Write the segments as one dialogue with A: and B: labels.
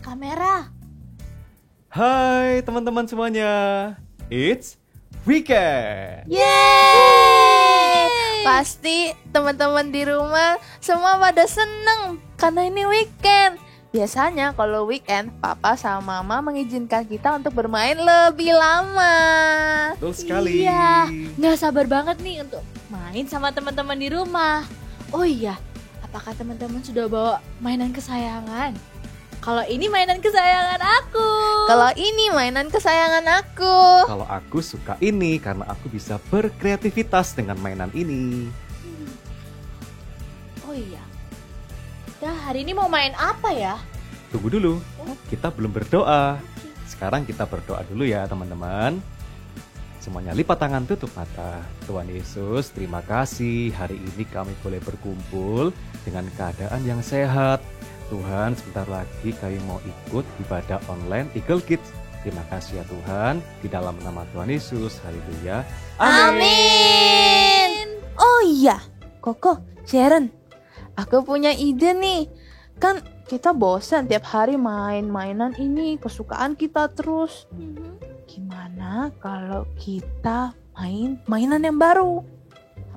A: kamera.
B: Hai teman-teman semuanya, it's weekend.
A: Yeay! Pasti teman-teman di rumah semua pada seneng karena ini weekend. Biasanya kalau weekend, papa sama mama mengizinkan kita untuk bermain lebih lama.
B: Betul sekali.
C: Iya, nggak sabar banget nih untuk main sama teman-teman di rumah. Oh iya, apakah teman-teman sudah bawa mainan kesayangan? Kalau ini mainan kesayangan aku.
A: Kalau ini mainan kesayangan aku.
B: Kalau aku suka ini karena aku bisa berkreativitas dengan mainan ini.
C: Oh iya, kita hari ini mau main apa ya?
B: Tunggu dulu, kita belum berdoa. Sekarang kita berdoa dulu ya teman-teman. Semuanya lipat tangan, tutup mata. Tuhan Yesus, terima kasih hari ini kami boleh berkumpul dengan keadaan yang sehat. Tuhan, sebentar lagi kami mau ikut ibadah online Eagle Kids. Terima kasih ya Tuhan, di dalam nama Tuhan Yesus, haleluya.
A: Amin. Oh iya, Koko, Sharon, aku punya ide nih. Kan kita bosan tiap hari main-mainan ini, kesukaan kita terus. Gimana kalau kita main mainan yang baru?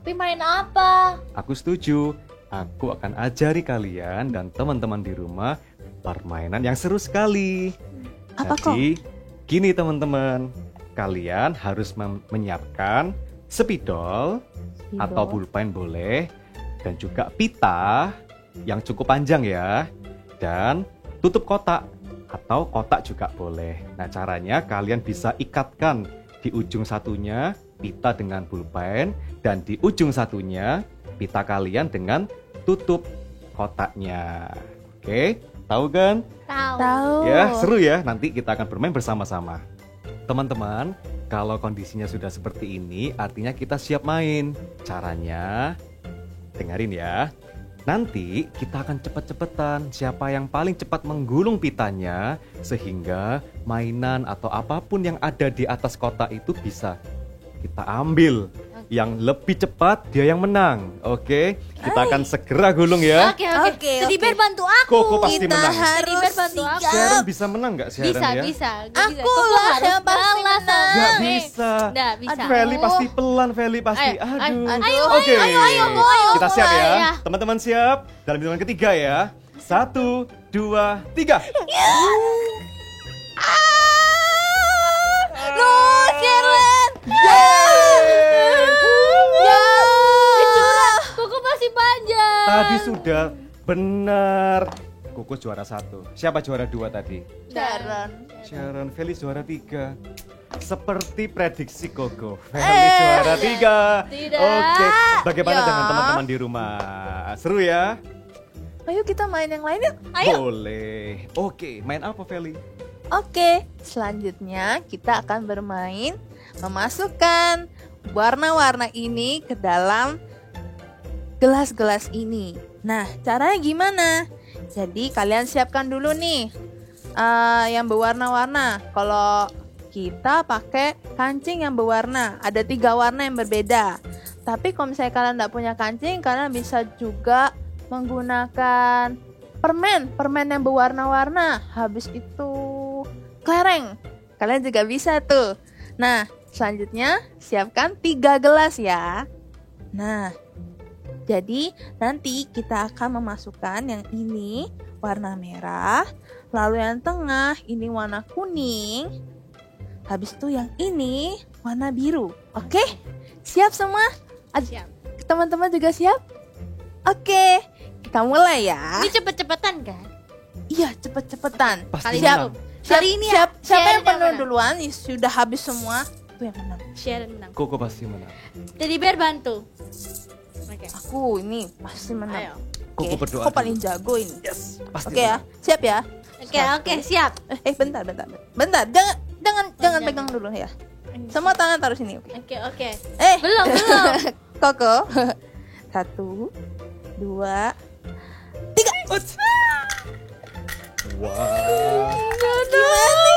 C: Tapi main apa?
B: Aku setuju. Aku akan ajari kalian dan teman-teman di rumah permainan yang seru sekali.
A: Apa
B: Jadi, gini teman-teman, kalian harus menyiapkan spidol atau pulpen boleh, dan juga pita yang cukup panjang ya, dan tutup kotak atau kotak juga boleh. Nah, caranya kalian bisa ikatkan di ujung satunya pita dengan pulpen, dan di ujung satunya pita kalian dengan tutup kotaknya. Oke, tahu kan?
A: Tahu.
B: Ya, seru ya. Nanti kita akan bermain bersama-sama. Teman-teman, kalau kondisinya sudah seperti ini, artinya kita siap main. Caranya, dengerin ya. Nanti kita akan cepet-cepetan siapa yang paling cepat menggulung pitanya, sehingga mainan atau apapun yang ada di atas kotak itu bisa kita ambil. Yang lebih cepat dia yang menang. Oke, kita akan segera gulung ya.
C: Oke. Teddy Bear bantu aku.
B: Koko pasti menang.
C: Teddy Bear bantu aku.
B: Sharon bisa menang nggak Sharon ya?
C: Bisa.
A: Aku lah yang pasti menang.
B: Nggak bisa.
C: Nggak bisa.
B: Feli pasti pelan, Feli pasti.
C: Ayo,
B: Oke,
C: ayo,
B: kita siap ya.
C: ya.
B: Teman-teman siap? Dalam hitungan ketiga ya. 1, 2, 3.
A: Sharon.
C: Kuku masih panjang.
B: Tadi sudah benar. Koko juara 1. Siapa juara 2 tadi? Sharon, Feli juara 3. Seperti prediksi Koko, Feli juara 3.
C: Tidak.
B: Oke, bagaimana
A: Ya.
B: dengan teman-teman di rumah? Seru ya?
A: Ayo kita main yang lain yuk.
B: Boleh. Oke, main apa Feli?
A: Oke, selanjutnya kita akan bermain memasukkan warna-warna ini ke dalam gelas-gelas ini. Nah, caranya gimana? Jadi kalian siapkan dulu nih yang berwarna-warna. Kalau kita pakai kancing yang berwarna, ada 3 warna yang berbeda. Tapi kalau misalnya kalian tidak punya kancing, kalian bisa juga menggunakan permen yang berwarna-warna. Habis itu kelereng, kalian juga bisa tuh. Nah, selanjutnya siapkan 3 gelas ya. Nah, jadi nanti kita akan memasukkan yang ini warna merah, lalu yang tengah ini warna kuning, habis itu yang ini warna biru. Oke, siap semua?
C: Siap.
A: Teman-teman juga siap? Oke, kita mulai ya.
C: Ini cepet-cepetan kan?
A: Iya, cepet-cepetan.
B: Pasti
A: Siap.
B: menang.
A: Hari ini siapa
C: Sharon
A: yang
C: yang
A: penuh
C: menang.
A: duluan? Sudah habis semua. Itu yang menang.
C: Sharon menang.
B: Koko pasti menang.
C: Teddy Bear bantu. Oke.
A: Aku ini pasti menang.
C: Ayo.
B: Koko berdoa.
A: Kok paling jago ini?
B: Yes, pasti
A: Oke ya, siap ya.
C: Oke, siap.
A: Bentar. Jangan pegang dulu ya. Semua tangan taruh sini, oke.
C: Oke.
A: Eh,
C: Belum.
A: Koko. 1, 2, 3.
B: Wow.
A: Gimana ini?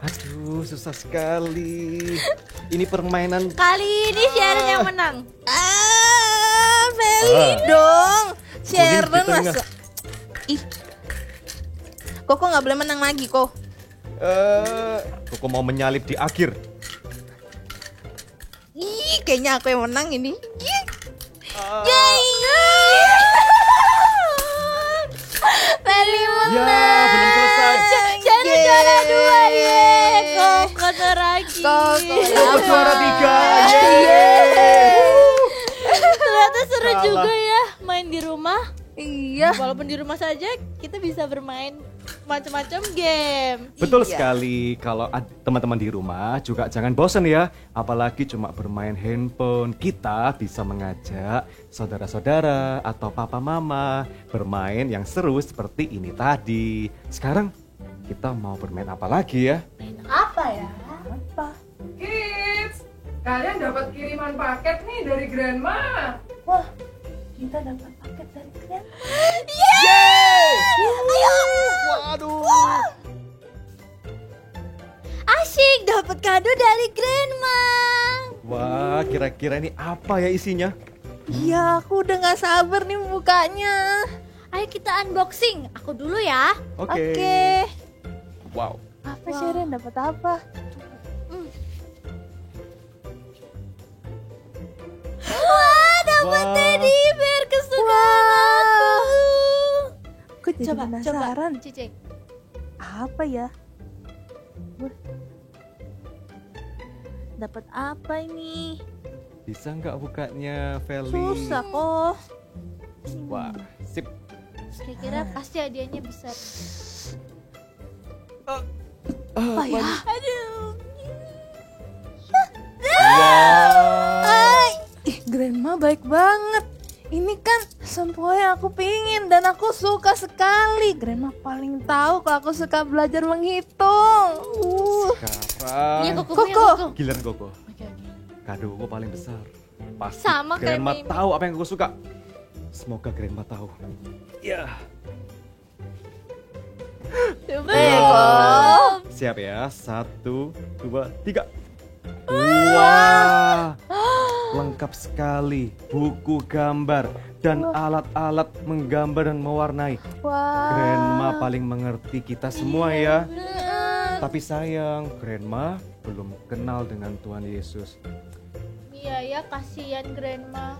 B: Aduh, susah sekali. Ini permainan.
C: Kali ini Sharon yang menang.
A: Feli dong.
B: Kuning di
A: Sharon
B: tengah.
A: masa. Ih, Koko nggak boleh menang lagi, Ko.
B: Koko mau menyalip di akhir.
A: Ih, kayaknya aku yang menang ini.
C: Feli
B: Ya,
C: menang.
B: belum selesai.
C: Jadi juara 2 ye. Koko terakhir.
A: Koko.
B: Koko juara 3.
C: Ternyata seru
B: Kalah.
C: juga ya main di rumah.
A: Iya.
C: Walaupun di rumah saja kita bisa bermain macam-macam game.
B: Betul
A: Iya.
B: sekali. Kalau teman-teman di rumah juga jangan bosan ya. Apalagi cuma bermain handphone. Kita bisa mengajak saudara-saudara atau papa mama bermain yang seru seperti ini tadi. Sekarang kita mau bermain apa lagi ya?
C: Main apa ya?
A: Apa?
D: Kids, kalian dapat kiriman paket nih dari Grandma.
A: Wah, kita dapat paket dari kalian.
B: Waduh.
C: Asyik dapat kado dari Grandma.
B: Wah, kira-kira ini apa ya isinya?
A: Iya, aku udah nggak sabar nih bukanya.
C: Ayo kita unboxing. Aku dulu ya.
B: Oke. Wow.
A: Apa Sharon dapat apa?
C: Wah, dapat
B: Wah.
C: teddy bear kesukaan aku.
A: Aku jadi penasaran.
C: Cici.
A: Apa ya? Wah. Dapat apa ini?
B: Bisa nggak bukanya, Feli?
A: Susah kok.
B: Wah, sip.
C: Kira-kira pasti hadiahnya besar.
A: Apa ya?
C: Aduh.
B: Wow.
A: Ih, Grandma baik banget. Ini kan semua yang aku pingin dan aku suka sekali. Grandma paling tahu kalau aku suka belajar menghitung.
B: Sekarang
C: Ini koko.
A: Koko.
B: giliran Koko.
C: Oke.
B: Kadoku paling besar. Pasti
C: Sama kayak
B: Grandma
C: Mimi.
B: tahu apa yang aku suka. Semoga Grandma tahu. Ya.
C: Coba
A: Kok.
B: Siap ya. 1, 2, 3. Wah. Lengkap sekali. Buku gambar dan alat-alat menggambar dan mewarnai.
A: Wah.
B: Grandma paling mengerti kita semua ya.
C: Bener.
B: Tapi sayang, Grandma belum kenal dengan Tuhan Yesus.
C: Iya ya, kasihan Grandma.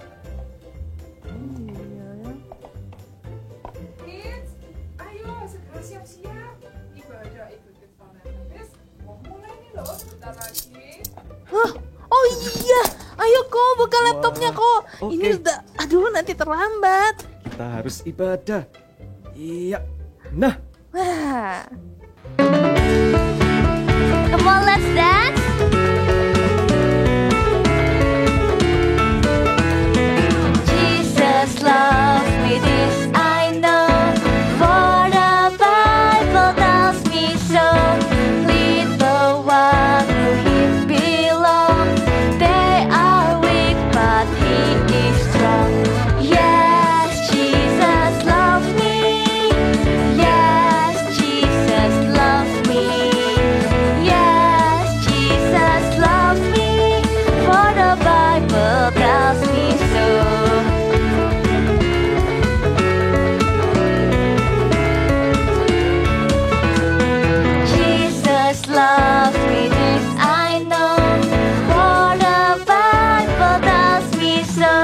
D: Kids, ayo segera siap-siap. Ibadah ikut Fanatis mau mulai nih loh sebentar lagi.
A: Hah? Oh iya, ayo kok buka laptopnya kok.
B: Oke.
A: Ini udah, aduh nanti terlambat.
B: Kita harus ibadah. Iya. Nah,
A: Wah,
C: Come on, let's dance. Jesus loves me, this I know. For the Bible tells me so. Little one to him belong. They are weak, but he is strong. Yes, Jesus loves me. Yes, Jesus loves me. Yes, Jesus loves me. For the Bible tells me so. Jesus loves me, this I know. For the Bible tells me so.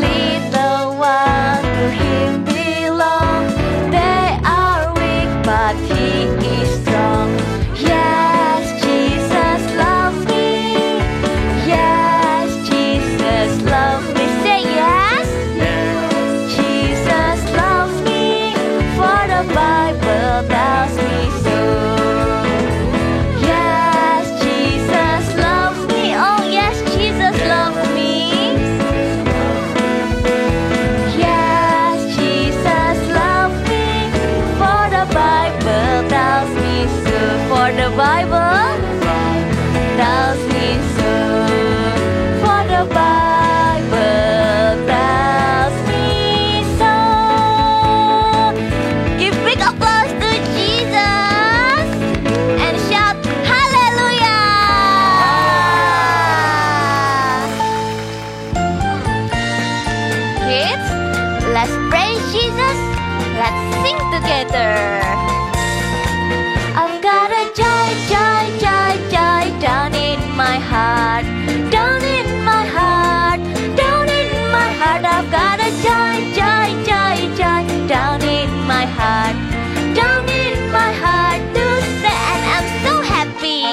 C: Little one to him belong. They are weak, but he is strong. Yes, Jesus loves me. Yes, Jesus loves me. Say yes. Jesus loves me. For the Bible tells me so. Yes, Jesus loves me. Oh yes, Jesus loves me. Yes, Jesus loves me. For the Bible tells me so. For the Bible tells me so. For the Bible tells me so. Give big applause to Jesus and shout hallelujah. Kids, let's praise Jesus. Let's sing together. joy, joy, joy, joy down in my heart, down in my heart, down in my heart. I've got a joy, joy, joy, joy down in my heart, down in my heart to say, and I'm so happy.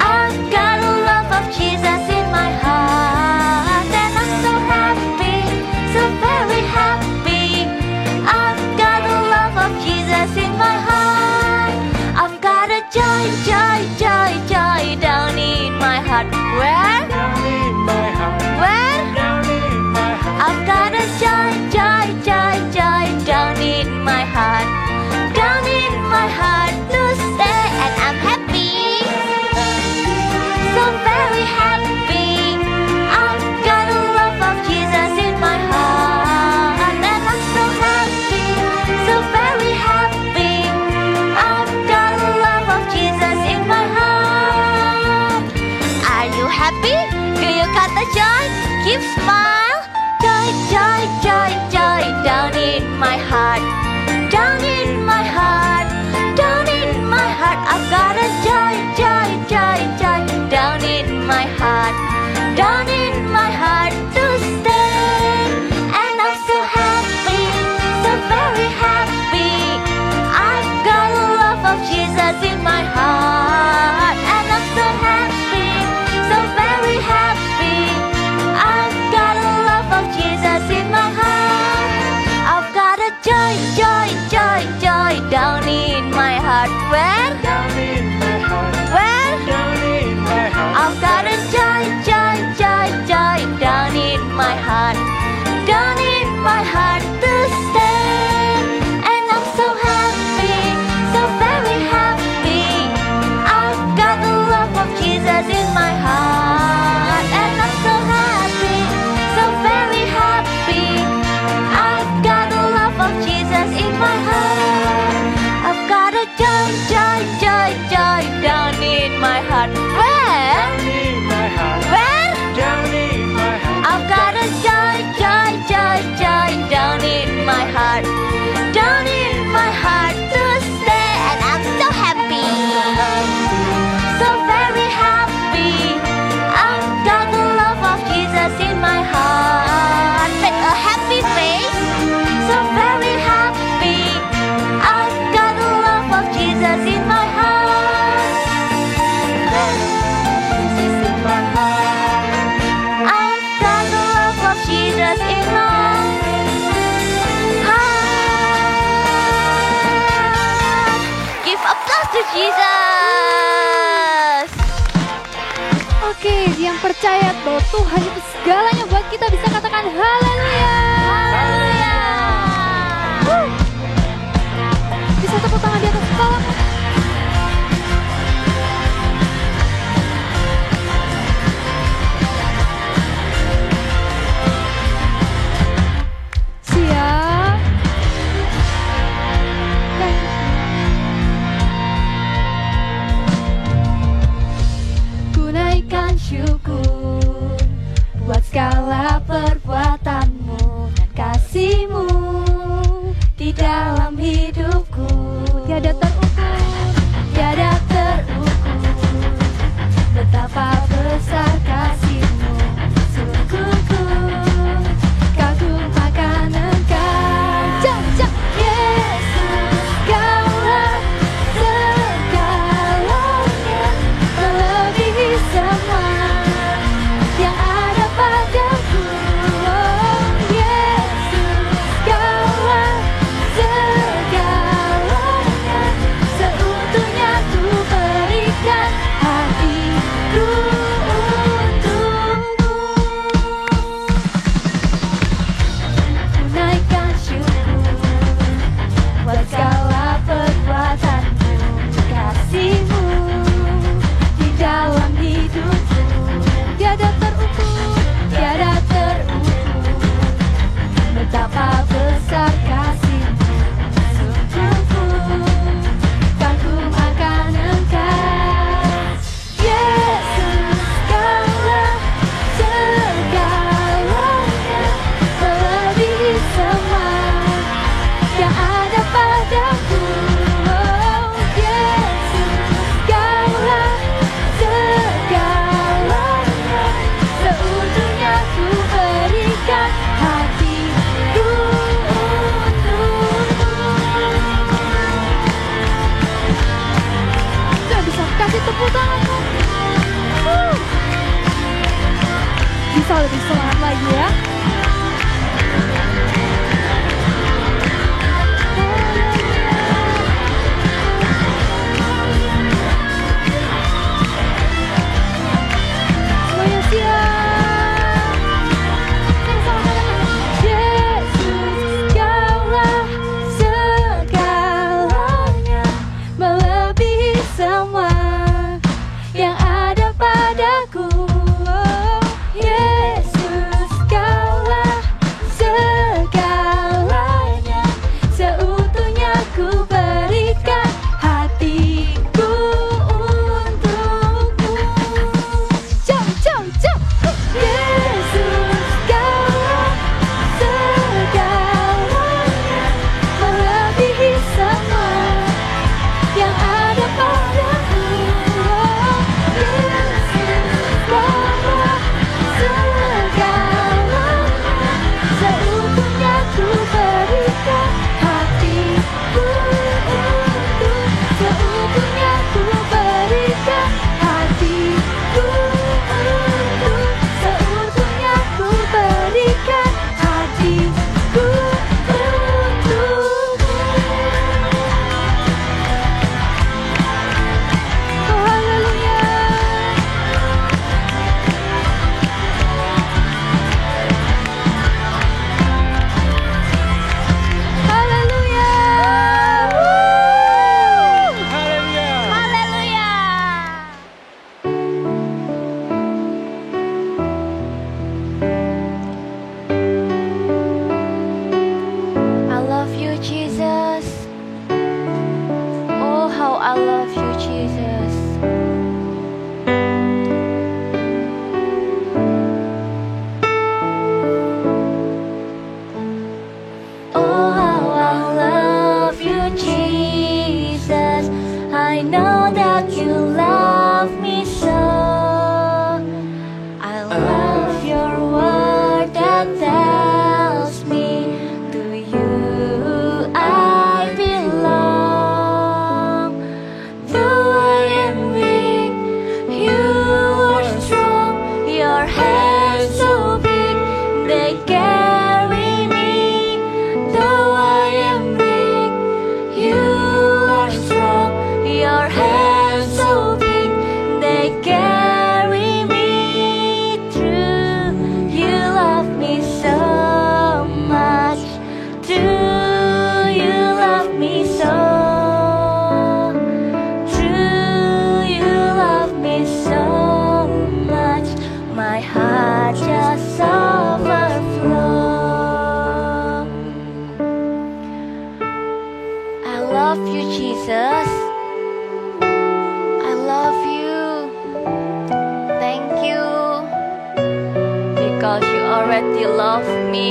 C: I've got a love of Jesus in my heart, and I'm so happy, so very happy. I've got a love of Jesus in my heart. I've got a joy, joy, joy, joy down in my heart. Where?
E: Down in my heart,
C: Where?
E: down in my heart.
C: I've got a joy, joy, joy, joy down in my heart, down in my heart to stay, and I'm happy, so very happy. I've got a love of Jesus in my heart, and I'm so happy, so very happy. I've got a love of Jesus in my heart. Are you happy? Do you got the joy? Keep smile. Joy, joy, joy, joy down in my heart, down in my heart, down in my heart. I've got a joy, joy, joy, joy down in my heart, down in my heart to stay, and I'm so happy, so very happy. I've got a love of Jesus in my heart, and I'm so happy, so very happy. I've got a love of Jesus in my heart. I've got a joy, joy, joy, joy down in my heart. Where?
E: Down in my heart,
C: Where?
E: down in my heart.
C: I've got a joy, joy, joy, joy down in my heart, down in my heart to stay, and I'm so happy, so very happy. I've got the love of Jesus in my heart, and I'm so happy, so very happy. I've got the love of Jesus in my heart. I've got a joy, joy, joy, joy down in my heart. Where?
E: Down in my heart,
C: Where?
E: down in my heart.
C: I've got a joy, joy, joy, joy down in my heart, down in my heart to stay, and I'm so happy, so very happy. I've got the love of Jesus in my heart. Make a happy face, so very happy. I've got the love of Jesus in my heart.
E: Jesus in my heart.
C: I've got the love of Jesus in my heart. Give applause to Jesus.
F: Oke, yang percaya bahwa Tuhan itu segalanya buat kita bisa katakan haleluya.
C: Haleluya.
F: Bisa tepuk tangan di atas kepala. Siap. Dan ku naikkan syukur buat segala perbuatanmu dan kasihmu di dalam hidupku. Tiada terukur, tiada terukur, betapa besar kasihmu. Sungguh kagum akan Engkau. Jam, Yesus, Kaulah segalanya, melebihi semua yang ada padaku. lebih semangat lagi ya. Semuanya siap. Yesus, Kaulah segalanya, melebihi semua yang ada padaku. Yesus, Kaulah segalanya, seutuhnya ku berikan hatiku untukmu. Jump, jump, jump. Yesus, Kaulah segalanya, melebihi semua yang ada padaku. Yesus, Kaulah segalanya, seutuhnya ku berikan hatiku untuk, seutuhnya ku berikan hatiku untuk, seutuhnya ku berikan hatiku untukmu. Oh, haleluya. Haleluya.
E: Haleluya.
C: Haleluya. I love you, Jesus. Oh, how I love you, Jesus. Oh, how I love you, Jesus. I know that you love me so. I love your word that tells me to you I belong. Though I am weak, you are strong. Your hands so big, they carry me. Though I am weak, you are strong. Your hands so big, they carry me through. You love me so much. Do you love me so? True, you love me so much. My heart just overflows. I love you, Jesus. I love you. Thank you. Because you already love me.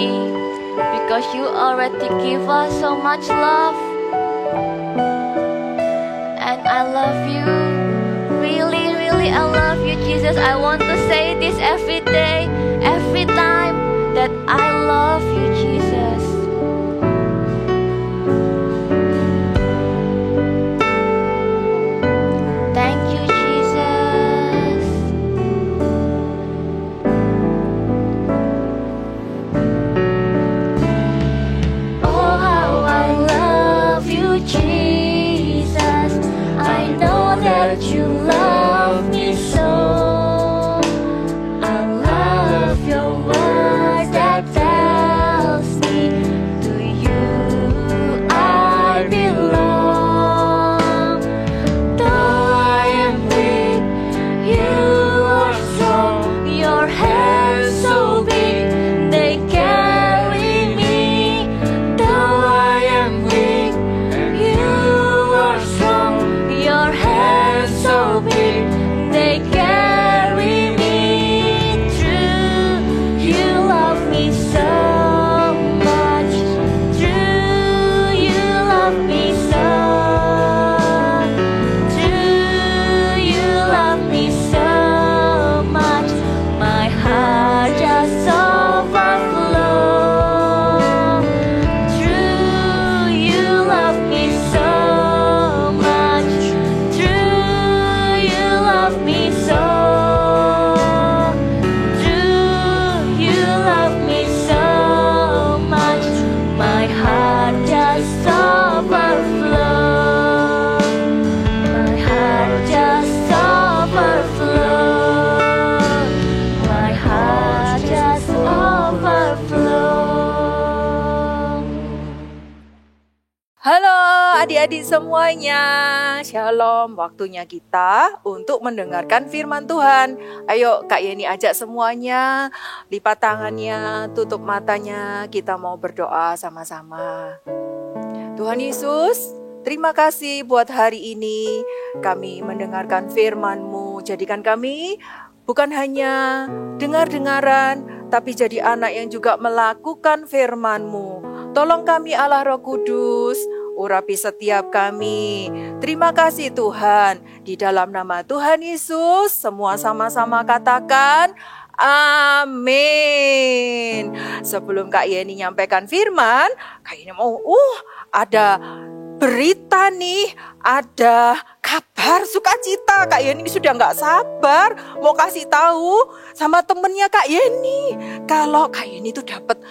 C: Because you already give us so much love. And I love you. Really, really, I love you, Jesus. I want to say this every day, every time, that I love you, Jesus. Thank you, Jesus. Oh, how I love you, Jesus. I know that you love me so. I love
G: adik-adik semuanya, Shalom. Waktunya kita untuk mendengarkan firman Tuhan. Ayo Kak Yeni ajak semuanya, lipat tangannya, tutup matanya, kita mau berdoa sama-sama. Tuhan Yesus, terima kasih buat hari ini. Kami mendengarkan firman-Mu. Jadikan kami bukan hanya dengar-dengaran, tapi jadi anak yang juga melakukan firman-Mu. Tolong kami Allah Roh Kudus, urapi setiap kami. Terima kasih Tuhan. Di dalam nama Tuhan Yesus, semua sama-sama katakan, amin. Sebelum Kak Yeni nyampaikan firman, Kak Yeni mau, ada berita nih, ada kabar sukacita. Kak Yeni sudah nggak sabar mau kasih tahu sama temennya Kak Yeni kalau Kak Yeni itu dapat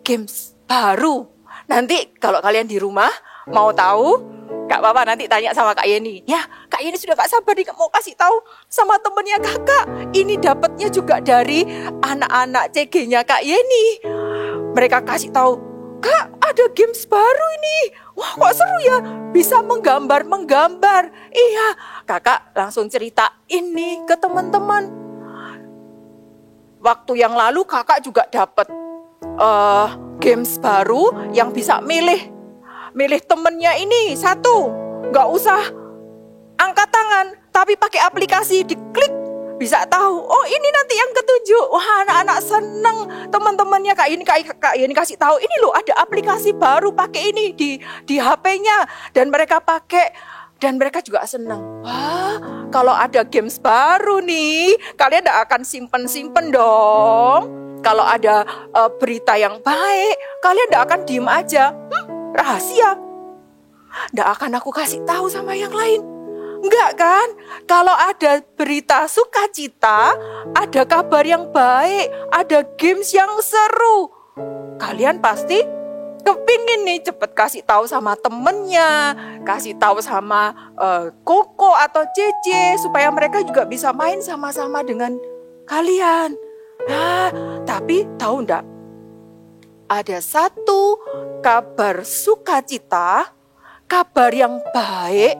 G: games baru. Nanti kalau kalian di rumah mau tahu, Kak Papa nanti tanya sama Kak Yeni. Ya, Kak Yeni sudah gak sabar nih mau kasih tahu sama temennya kakak. Ini dapatnya juga dari anak-anak CG-nya Kak Yeni. Mereka kasih tahu, Kak ada games baru ini. Wah kok seru ya, bisa menggambar. Iya, kakak langsung cerita ini ke teman-teman. Waktu yang lalu kakak juga dapat games baru yang bisa milih temennya ini satu, nggak usah angkat tangan, tapi pakai aplikasi diklik bisa tahu. Oh ini nanti yang ketujuh. Wah anak-anak seneng, teman-temannya Kak Yeni kasih tahu ini loh ada aplikasi baru pakai ini di HP-nya dan mereka pakai dan mereka juga seneng. Wah kalau ada games baru nih kalian tidak akan simpen dong. Kalau ada berita yang baik, kalian tidak akan diem aja. Rahasia. Tidak akan aku kasih tahu sama yang lain. Enggak kan? Kalau ada berita sukacita, ada kabar yang baik, ada games yang seru, kalian pasti kepingin nih cepet kasih tahu sama temennya, kasih tahu sama Koko atau Cece, supaya mereka juga bisa main sama-sama dengan kalian. Nah, tapi tahu enggak? Ada satu kabar sukacita, kabar yang baik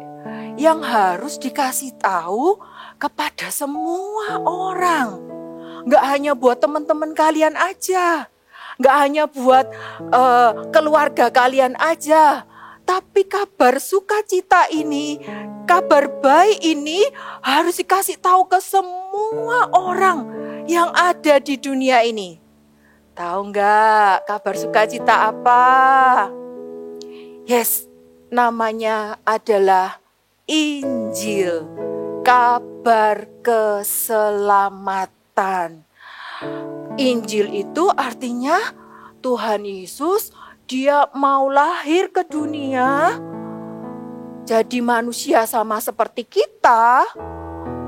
G: yang harus dikasih tahu kepada semua orang. Enggak hanya buat teman-teman kalian aja, enggak hanya buat keluarga kalian aja, tapi kabar sukacita ini, kabar baik ini harus dikasih tahu ke semua orang yang ada di dunia ini. Tahu enggak kabar sukacita apa? Yes, namanya adalah Injil, kabar keselamatan. Injil itu artinya Tuhan Yesus, dia mau lahir ke dunia, jadi manusia sama seperti kita.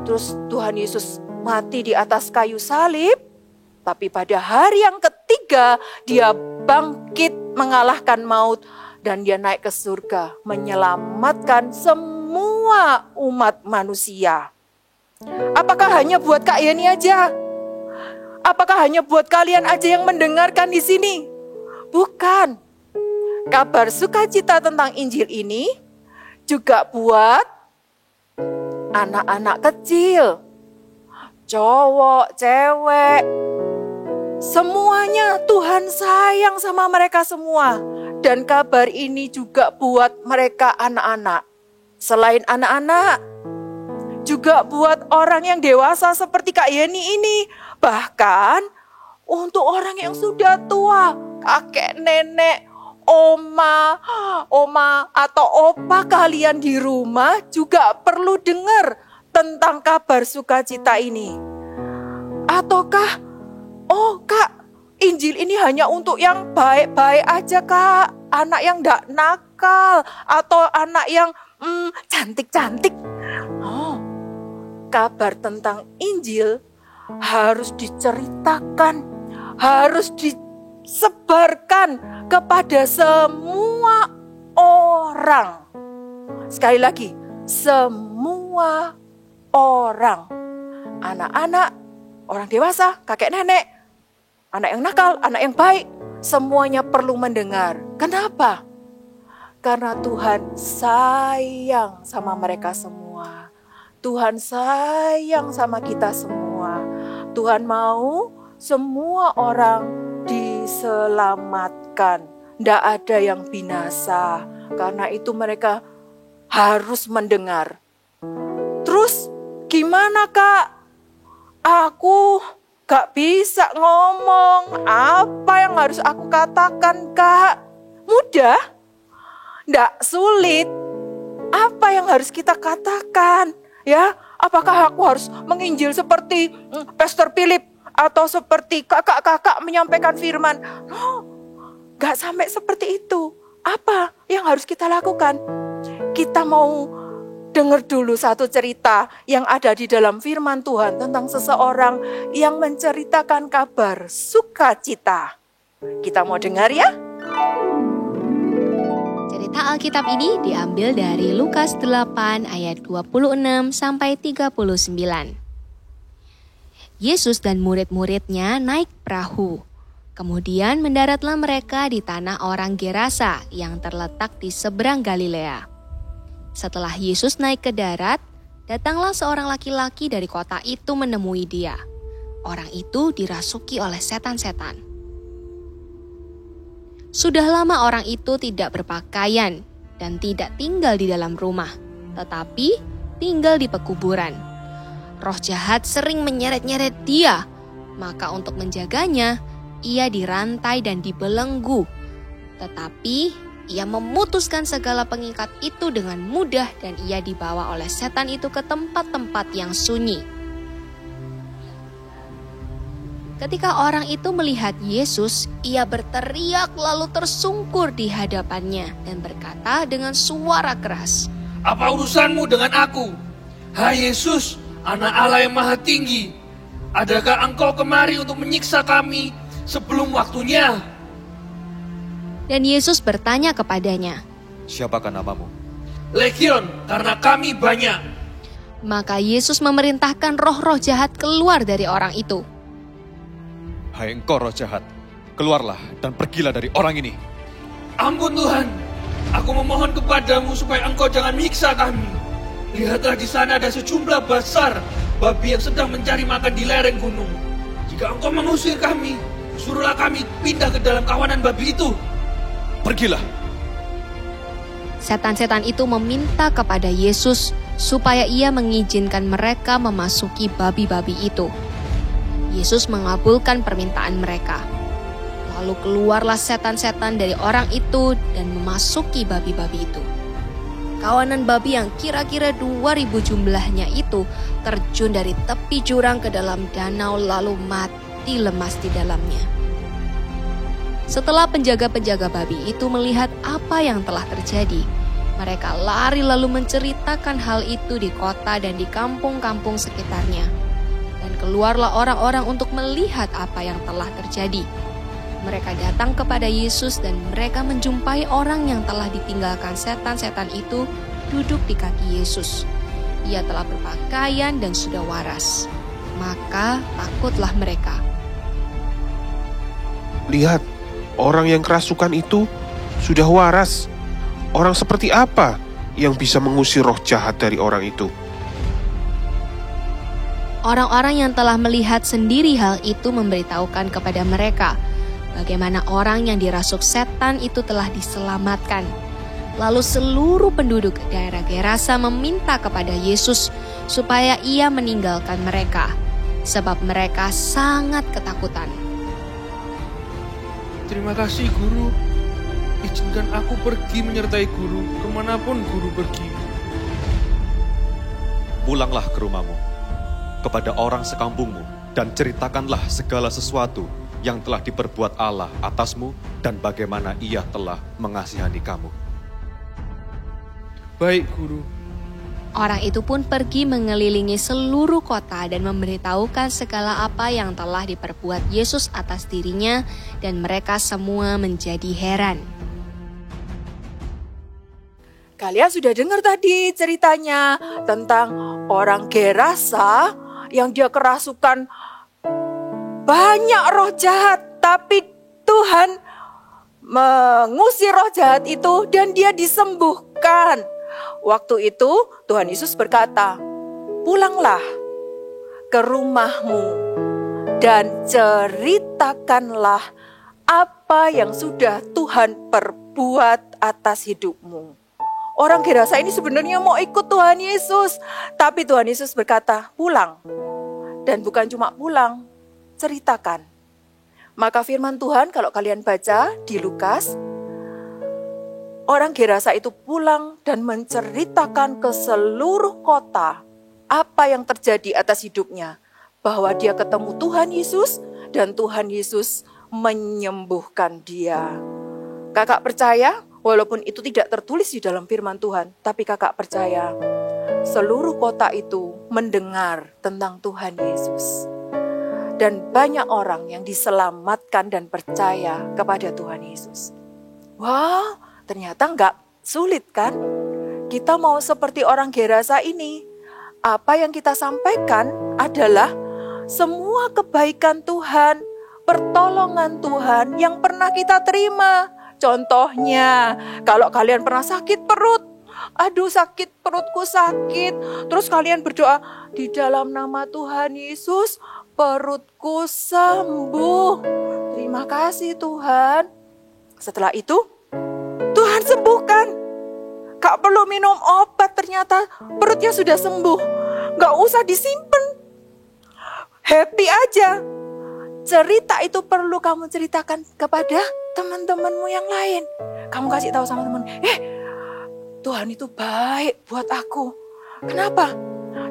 G: Terus Tuhan Yesus mati di atas kayu salib, tapi pada hari yang ketiga dia bangkit mengalahkan maut dan dia naik ke surga menyelamatkan semua umat manusia. Apakah hanya buat Kak Yeni aja? Apakah hanya buat kalian aja yang mendengarkan di sini? Bukan. Kabar sukacita tentang Injil ini juga buat anak-anak kecil, cowok, cewek, semuanya Tuhan sayang sama mereka semua. Dan kabar ini juga buat mereka anak-anak. Selain anak-anak, juga buat orang yang dewasa seperti Kak Yeni ini. Bahkan untuk orang yang sudah tua, kakek, nenek, oma atau opa kalian di rumah juga perlu dengar tentang kabar sukacita ini. Ataukah, oh Kak, Injil ini hanya untuk yang baik-baik aja Kak, anak yang gak nakal atau anak yang cantik-cantik. Oh, kabar tentang Injil harus diceritakan, harus disebarkan kepada semua orang. Sekali lagi, semua orang. Anak-anak, orang dewasa, kakek nenek, anak yang nakal, anak yang baik, semuanya perlu mendengar. Kenapa? Karena Tuhan sayang sama mereka semua. Tuhan sayang sama kita semua. Tuhan mau semua orang diselamatkan. Tidak ada yang binasa. Karena itu mereka harus mendengar. Terus gimana Kak? Aku gak bisa ngomong. Apa yang harus aku katakan Kak? Mudah? Nggak sulit. Apa yang harus kita katakan? Ya, apakah aku harus menginjil seperti Pastor Philip atau seperti kakak-kakak menyampaikan firman? No, nggak sampai seperti itu. Apa yang harus kita lakukan? Kita mau dengar dulu satu cerita yang ada di dalam firman Tuhan tentang seseorang yang menceritakan kabar sukacita. Kita mau dengar ya?
H: Cerita Alkitab ini diambil dari Lukas 8 ayat 26 sampai 39. Yesus dan murid-muridnya naik perahu. Kemudian mendaratlah mereka di tanah orang Gerasa yang terletak di seberang Galilea. Setelah Yesus naik ke darat, datanglah seorang laki-laki dari kota itu menemui dia. Orang itu dirasuki oleh setan-setan. Sudah lama orang itu tidak berpakaian dan tidak tinggal di dalam rumah, tetapi tinggal di pekuburan. Roh jahat sering menyeret-nyeret dia, maka untuk menjaganya, ia dirantai dan dibelenggu. Tetapi ia memutuskan segala pengikat itu dengan mudah dan ia dibawa oleh setan itu ke tempat-tempat yang sunyi. Ketika orang itu melihat Yesus, ia berteriak lalu tersungkur di hadapannya dan berkata dengan suara keras,
E: Apa urusanmu dengan aku? Hai Yesus, Anak Allah yang Maha Tinggi, adakah engkau kemari untuk menyiksa kami sebelum waktunya?
H: Dan Yesus bertanya kepadanya,
B: Siapakah namamu?
E: Legion, karena kami banyak.
H: Maka Yesus memerintahkan roh-roh jahat keluar dari orang itu.
B: Hai engkau roh jahat, keluarlah dan pergilah dari orang ini.
E: Ampun Tuhan, aku memohon kepadamu supaya engkau jangan menyiksa kami. Lihatlah di sana ada sejumlah besar babi yang sedang mencari makan di lereng gunung. Jika engkau mengusir kami, suruhlah kami pindah ke dalam kawanan babi itu.
B: Pergilah.
H: Setan-setan itu meminta kepada Yesus supaya ia mengizinkan mereka memasuki babi-babi itu. Yesus mengabulkan permintaan mereka. Lalu keluarlah setan-setan dari orang itu dan memasuki babi-babi itu. Kawanan babi yang kira-kira 2.000 jumlahnya itu terjun dari tepi jurang ke dalam danau lalu mati lemas di dalamnya. Setelah penjaga-penjaga babi itu melihat apa yang telah terjadi, mereka lari lalu menceritakan hal itu di kota dan di kampung-kampung sekitarnya. Dan keluarlah orang-orang untuk melihat apa yang telah terjadi. Mereka datang kepada Yesus dan mereka menjumpai orang yang telah ditinggalkan setan-setan itu duduk di kaki Yesus. Ia telah berpakaian dan sudah waras. Maka takutlah mereka.
I: Lihat, orang yang kerasukan itu sudah waras. Orang seperti apa yang bisa mengusir roh jahat dari orang itu?
H: Orang-orang yang telah melihat sendiri hal itu memberitahukan kepada mereka bagaimana orang yang dirasuk setan itu telah diselamatkan. Lalu seluruh penduduk daerah Gerasa meminta kepada Yesus supaya ia meninggalkan mereka, sebab mereka sangat ketakutan.
E: Terima kasih Guru, izinkan aku pergi menyertai Guru kemanapun Guru pergi.
B: Pulanglah ke rumahmu, kepada orang sekampungmu, dan ceritakanlah segala sesuatu yang telah diperbuat Allah atasmu dan bagaimana ia telah mengasihani kamu.
E: Baik Guru.
H: Orang itu pun pergi mengelilingi seluruh kota dan memberitahukan segala apa yang telah diperbuat Yesus atas dirinya, dan mereka semua menjadi heran.
G: Kalian sudah dengar tadi ceritanya tentang orang Gerasa yang dia kerasukan banyak roh jahat, tapi Tuhan mengusir roh jahat itu dan dia disembuhkan. Waktu itu Tuhan Yesus berkata, pulanglah ke rumahmu dan ceritakanlah apa yang sudah Tuhan perbuat atas hidupmu. Orang Gerasa ini sebenarnya mau ikut Tuhan Yesus, tapi Tuhan Yesus berkata, pulang. Dan bukan cuma pulang, ceritakan. Maka firman Tuhan kalau kalian baca di Lukas, orang Gerasa itu pulang dan menceritakan ke seluruh kota apa yang terjadi atas hidupnya. Bahwa dia ketemu Tuhan Yesus dan Tuhan Yesus menyembuhkan dia. Kakak percaya, walaupun itu tidak tertulis di dalam firman Tuhan, tapi kakak percaya seluruh kota itu mendengar tentang Tuhan Yesus. Dan banyak orang yang diselamatkan dan percaya kepada Tuhan Yesus. Wah, ternyata enggak sulit kan? Kita mau seperti orang Gerasa ini. Apa yang kita sampaikan adalah semua kebaikan Tuhan, pertolongan Tuhan yang pernah kita terima. Contohnya, kalau kalian pernah sakit perut, aduh sakit perutku sakit, terus kalian berdoa, di dalam nama Tuhan Yesus, perutku sembuh. Terima kasih Tuhan. Setelah itu, Tuhan sembuhkan. Gak perlu minum obat, ternyata perutnya sudah sembuh. Gak usah disimpan. Happy aja. Cerita itu perlu kamu ceritakan kepada teman-temanmu yang lain. Kamu kasih tahu sama teman, Tuhan itu baik buat aku. Kenapa?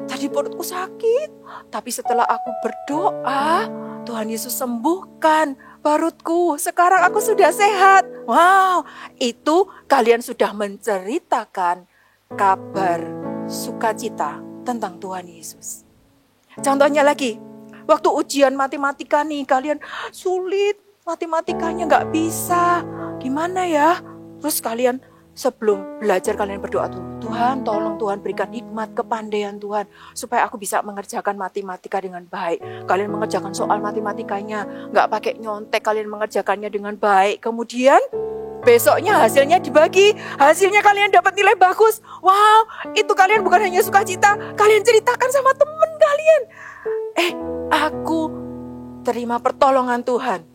G: Tadi perutku sakit, tapi setelah aku berdoa, Tuhan Yesus sembuhkan perutku. Sekarang aku sudah sehat. Wow, itu kalian sudah menceritakan kabar sukacita tentang Tuhan Yesus. Contohnya lagi, waktu ujian matematika nih, kalian sulit, matematikanya nggak bisa. Gimana ya? Terus kalian sebelum belajar kalian berdoa tuh, Tuhan tolong Tuhan berikan hikmat kepandaian Tuhan supaya aku bisa mengerjakan matematika dengan baik. Kalian mengerjakan soal matematikanya nggak pakai nyontek, kalian mengerjakannya dengan baik. Kemudian besoknya hasilnya dibagi, hasilnya kalian dapat nilai bagus. Wow, itu kalian bukan hanya sukacita, kalian ceritakan sama teman kalian. Aku terima pertolongan Tuhan.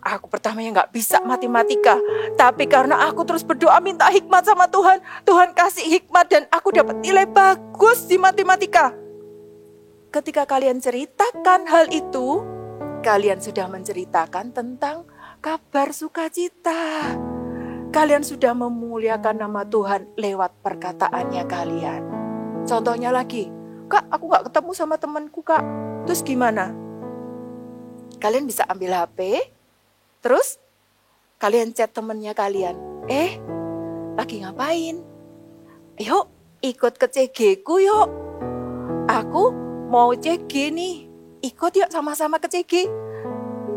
G: Aku pertamanya nggak bisa matematika, tapi karena aku terus berdoa minta hikmat sama Tuhan, Tuhan kasih hikmat dan aku dapat nilai bagus di matematika. Ketika kalian ceritakan hal itu, kalian sudah menceritakan tentang kabar sukacita. Kalian sudah memuliakan nama Tuhan lewat perkataannya kalian. Contohnya lagi, Kak, aku nggak ketemu sama temanku, Kak. Terus gimana? Kalian bisa ambil HP, terus kalian chat temennya kalian. Lagi ngapain? Yuk ikut ke CG ku yuk. Aku mau CG nih. Ikut yuk sama-sama ke CG.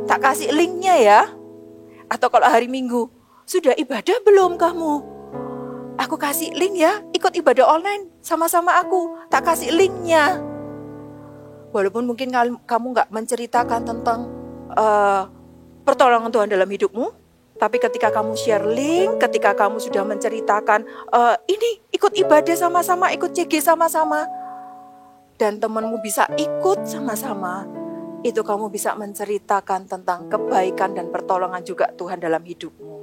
G: Tak kasih linknya ya. Atau kalau hari Minggu, sudah ibadah belum kamu? Aku kasih link ya. Ikut ibadah online sama-sama aku. Tak kasih linknya. Walaupun mungkin kamu gak menceritakan tentang pertolongan Tuhan dalam hidupmu, tapi ketika kamu share link, ketika kamu sudah menceritakan, ini ikut ibadah sama-sama, ikut CG sama-sama, dan temanmu bisa ikut sama-sama, itu kamu bisa menceritakan tentang kebaikan dan pertolongan juga Tuhan dalam hidupmu.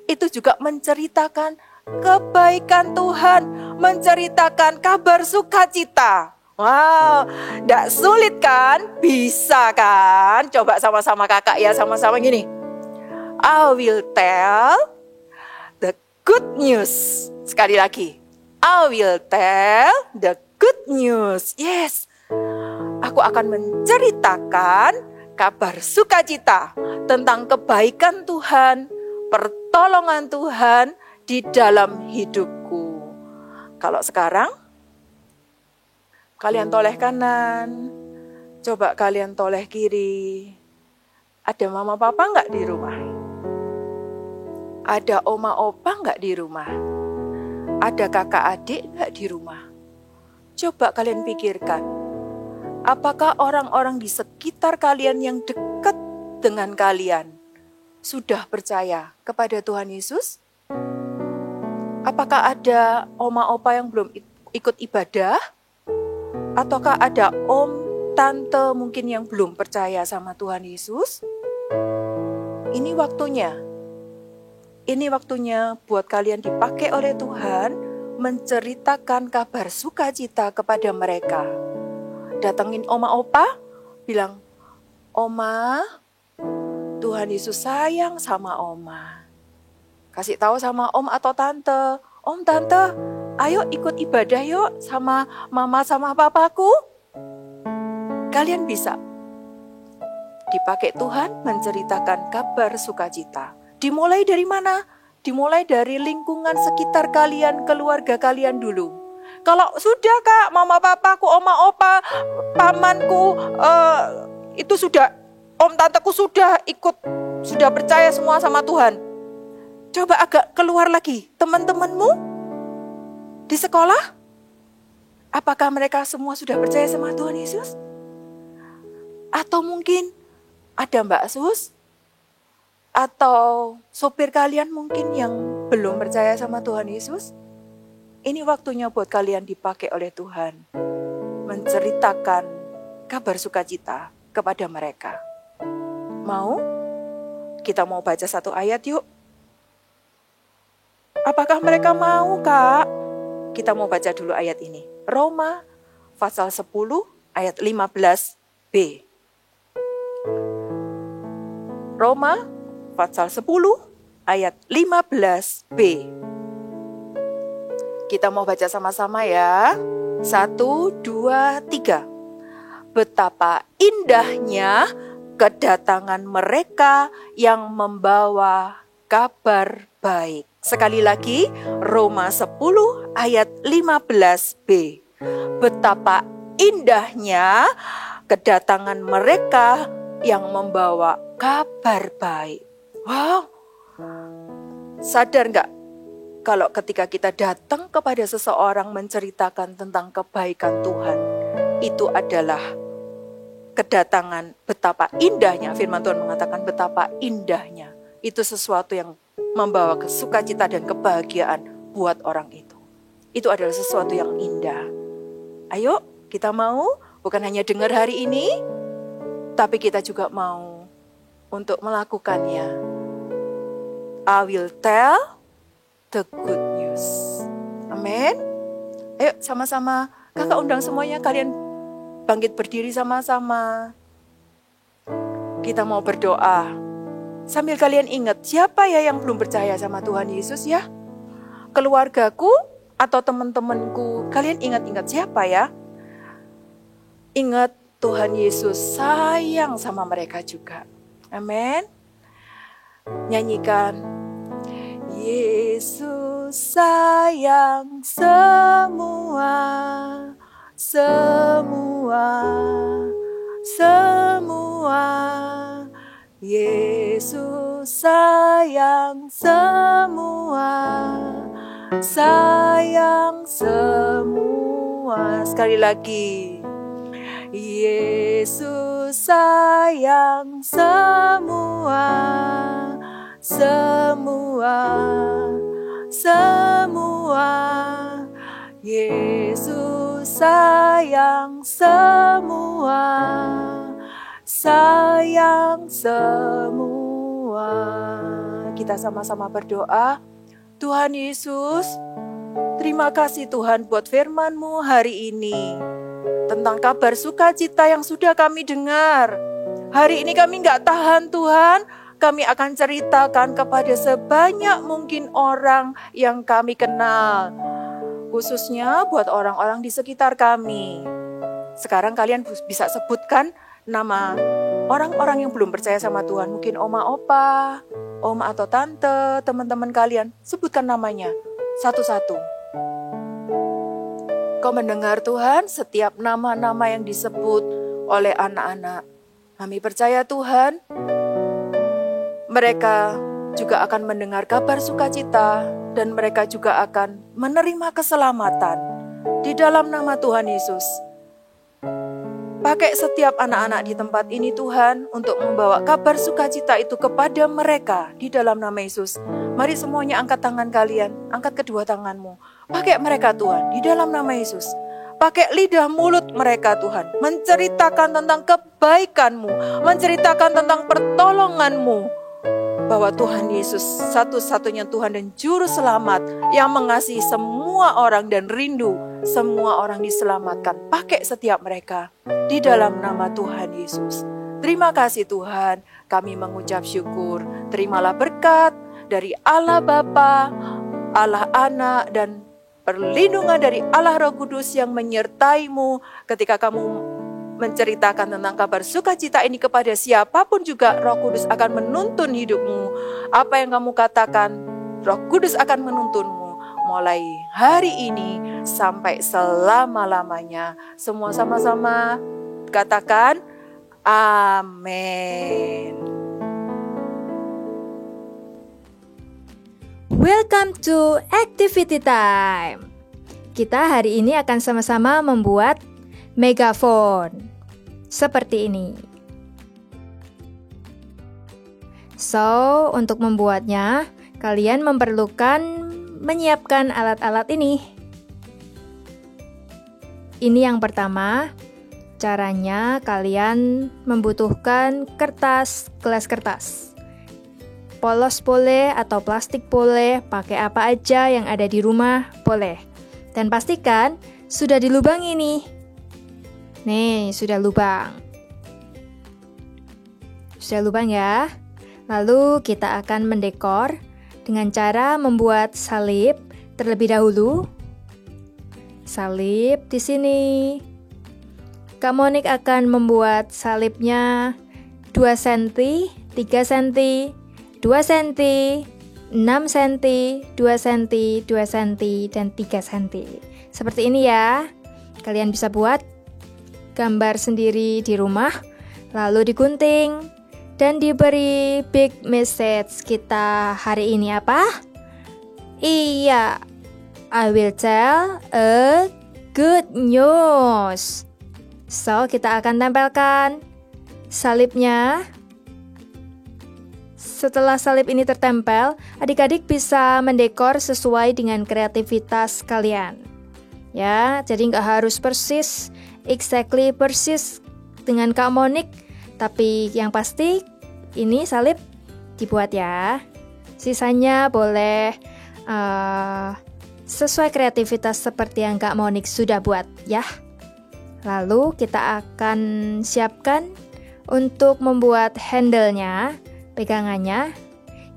G: Itu juga menceritakan kebaikan Tuhan, menceritakan kabar sukacita. Wow, gak sulit kan? Bisa kan? Coba sama-sama kakak ya, sama-sama gini. I will tell the good news. Sekali lagi. I will tell the good news. Yes. Aku akan menceritakan kabar sukacita tentang kebaikan Tuhan, pertolongan Tuhan di dalam hidupku. Kalau sekarang, kalian toleh kanan, coba kalian toleh kiri. Ada mama papa nggak di rumah? Ada oma opa nggak di rumah? Ada kakak adik nggak di rumah? Coba kalian pikirkan, apakah orang-orang di sekitar kalian yang dekat dengan kalian sudah percaya kepada Tuhan Yesus? Apakah ada oma opa yang belum ikut ibadah? Ataukah ada om, tante mungkin yang belum percaya sama Tuhan Yesus? Ini waktunya. Ini waktunya buat kalian dipakai oleh Tuhan menceritakan kabar sukacita kepada mereka. Datengin oma opa, bilang, "Oma, Tuhan Yesus sayang sama Oma." Kasih tahu sama om atau tante, "Om, tante, ayo ikut ibadah yuk sama mama sama papaku." Kalian bisa dipakai Tuhan menceritakan kabar sukacita. Dimulai dari mana? Dimulai dari lingkungan sekitar kalian, keluarga kalian dulu. Kalau sudah kak, mama papaku, oma opa, pamanku, itu sudah, om tanteku sudah ikut, sudah percaya semua sama Tuhan. Coba agak keluar lagi, teman-temanmu di sekolah, apakah mereka semua sudah percaya sama Tuhan Yesus? Atau mungkin ada Mbak Sus, atau sopir kalian mungkin yang belum percaya sama Tuhan Yesus? Ini waktunya buat kalian dipakai oleh Tuhan, menceritakan kabar sukacita kepada mereka. Mau? Kita mau baca satu ayat yuk. Apakah mereka mau, Kak? Kita mau baca dulu ayat ini. Roma pasal 10 ayat 15b. Roma pasal 10 ayat 15b. Kita mau baca sama-sama ya. 1, 2, 3. Betapa indahnya kedatangan mereka yang membawa kabar baik. Sekali lagi, Roma 10 ayat 15b. Betapa indahnya kedatangan mereka yang membawa kabar baik. Wow, sadar nggak kalau ketika kita datang kepada seseorang menceritakan tentang kebaikan Tuhan, itu adalah kedatangan, betapa indahnya, firman Tuhan mengatakan betapa indahnya. Itu sesuatu yang membawa sukacita dan kebahagiaan buat orang itu. Itu adalah sesuatu yang indah. Ayo, kita mau bukan hanya dengar hari ini, tapi kita juga mau untuk melakukannya. I will tell the good news. Amin. Ayo sama-sama, kakak undang semuanya, kalian bangkit berdiri sama-sama. Kita mau berdoa. Sambil kalian ingat, siapa ya yang belum percaya sama Tuhan Yesus ya? Keluargaku atau teman-temanku, kalian ingat-ingat siapa ya? Ingat Tuhan Yesus sayang sama mereka juga. Amin. Nyanyikan. Yesus sayang semua, semua, semua. Yesus sayang semua, sayang semua. Sekali lagi. Yesus sayang semua, semua, semua. Yesus sayang semua, sayang semua. Kita sama-sama berdoa. Tuhan Yesus, terima kasih Tuhan buat firman-Mu hari ini. Tentang kabar sukacita yang sudah kami dengar. Hari ini kami gak tahan Tuhan. Kami akan ceritakan kepada sebanyak mungkin orang yang kami kenal. Khususnya buat orang-orang di sekitar kami. Sekarang kalian bisa sebutkan nama orang-orang yang belum percaya sama Tuhan. Mungkin oma opa, om atau tante, teman-teman kalian. Sebutkan namanya satu-satu. Kau mendengar Tuhan setiap nama-nama yang disebut oleh anak-anak. Kami percaya Tuhan, mereka juga akan mendengar kabar sukacita dan mereka juga akan menerima keselamatan di dalam nama Tuhan Yesus. Pakai setiap anak-anak di tempat ini Tuhan untuk membawa kabar sukacita itu kepada mereka di dalam nama Yesus. Mari semuanya angkat tangan kalian, angkat kedua tanganmu. Pakai mereka Tuhan di dalam nama Yesus. Pakai lidah mulut mereka Tuhan, menceritakan tentang kebaikan-Mu, menceritakan tentang pertolongan-Mu. Bahwa Tuhan Yesus satu-satunya Tuhan dan Juru Selamat yang mengasihi semua orang dan rindu semua orang diselamatkan. Pakai setiap mereka di dalam nama Tuhan Yesus. Terima kasih Tuhan, kami mengucap syukur. Terimalah berkat dari Allah Bapa, Allah Anak, dan perlindungan dari Allah Roh Kudus yang menyertai-Mu ketika kamu menceritakan tentang kabar sukacita ini kepada siapapun juga. Roh Kudus akan menuntun hidupmu. Apa yang kamu katakan, Roh Kudus akan menuntunmu mulai hari ini sampai selama-lamanya. Semua sama-sama katakan amin.
J: Welcome to Activity Time. Kita hari ini akan sama-sama membuat megafon seperti ini. So, untuk membuatnya, kalian memerlukan menyiapkan alat-alat ini. Ini yang pertama. Caranya, kalian membutuhkan gelas kertas. Polos boleh atau plastik boleh, pakai apa aja yang ada di rumah boleh. Dan pastikan sudah dilubangi nih. Nih, sudah lubang. Sudah lubang ya. Lalu kita akan mendekor dengan cara membuat salib terlebih dahulu. Salib di sini. Kak Monik akan membuat salibnya 2 cm, 3 cm, 2 cm, 6 cm, 2 cm, 2 cm, dan 3 cm. Seperti ini ya. Kalian bisa buat gambar sendiri di rumah, lalu digunting, dan diberi big message kita hari ini apa? Iya, I will tell a good news. So, kita akan tempelkan salibnya. Setelah salib ini tertempel, adik-adik bisa mendekor sesuai dengan kreativitas kalian. Ya, jadi nggak harus persis dengan Kak Monik, tapi yang pasti ini salib dibuat ya. Sisanya boleh sesuai kreativitas seperti yang Kak Monik sudah buat ya. Lalu kita akan siapkan untuk membuat handle-nya, pegangannya.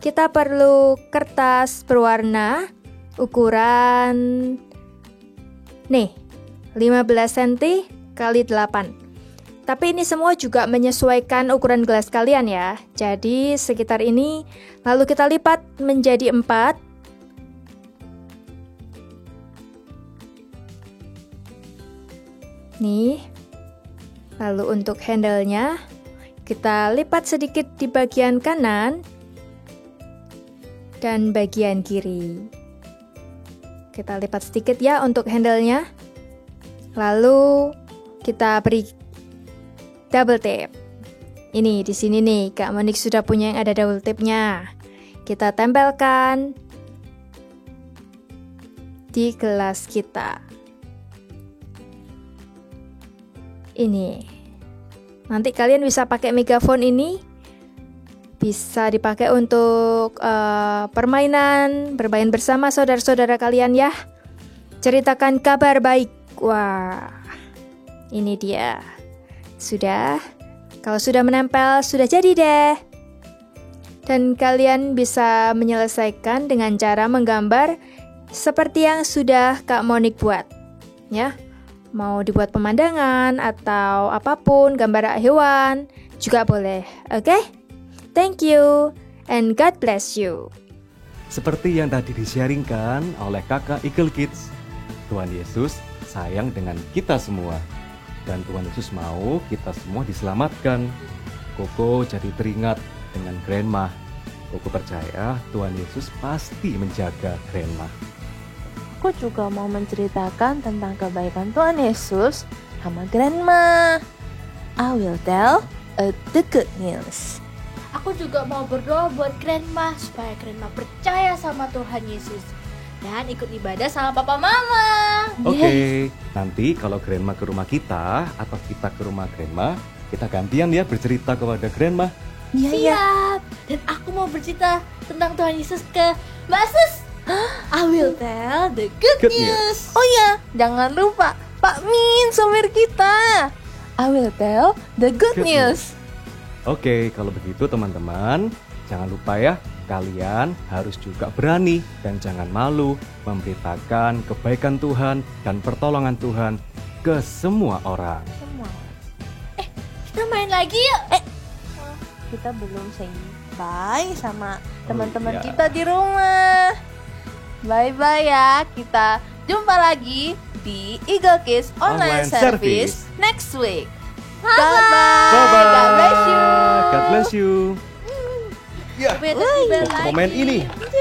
J: Kita perlu kertas berwarna ukuran 15 cm kali 8. Tapi ini semua juga menyesuaikan ukuran gelas kalian ya. Jadi sekitar ini, lalu kita lipat menjadi 4. Nih. Lalu untuk handle-nya, kita lipat sedikit di bagian kanan dan bagian kiri. Kita lipat sedikit ya untuk handle-nya. Lalu kita beri double tape. Ini di sini nih, Kak Monik sudah punya yang ada double tape-nya. Kita tempelkan di gelas kita. Ini. Nanti kalian bisa pakai megafon ini. Bisa dipakai untuk permainan, bermain bersama saudara-saudara kalian ya. Ceritakan kabar baik. Wah, ini dia. Sudah. Kalau sudah menempel, sudah jadi deh. Dan kalian bisa menyelesaikan dengan cara menggambar seperti yang sudah Kak Monik buat. Ya. Mau dibuat pemandangan atau apapun, gambar hewan juga boleh. Oke? Thank you and God bless you.
B: Seperti yang tadi disiaringkan oleh kakak Eagle Kids, Tuhan Yesus sayang dengan kita semua. Dan Tuhan Yesus mau kita semua diselamatkan. Koko jadi teringat dengan Grandma. Koko percaya Tuhan Yesus pasti menjaga Grandma.
A: Aku juga mau menceritakan tentang kebaikan Tuhan Yesus sama Grandma. I will tell the good news.
F: Aku juga mau berdoa buat Grandma supaya Grandma percaya sama Tuhan Yesus dan ikut ibadah sama Papa Mama.
B: Oke, nanti kalau Grandma ke rumah kita atau kita ke rumah Grandma, kita gantian ya bercerita kepada Grandma.
A: Iya.
F: Siap. Dan aku mau bercerita tentang Tuhan Yesus ke Mbak Sus. I will tell the good
B: Good
F: news.
A: Oh ya, jangan lupa Pak Min, sopir kita. I will tell the good
B: Good
A: news.
B: Oke, kalau begitu teman-teman, jangan lupa ya, kalian harus juga berani dan jangan malu memberitakan kebaikan Tuhan dan pertolongan Tuhan ke semua orang.
A: Semua.
F: Kita main lagi yuk.
A: Kita belum say bye sama teman-teman
B: iya.
A: kita di rumah. Bye-bye ya. Kita jumpa lagi di Eagle Kids Online
B: Online
A: Service
B: Service.
A: next week.
F: Bye-bye.
A: Bye-bye. God bless you.
B: God bless you.
F: Beda-beda
B: Mau main ini.
F: lagi.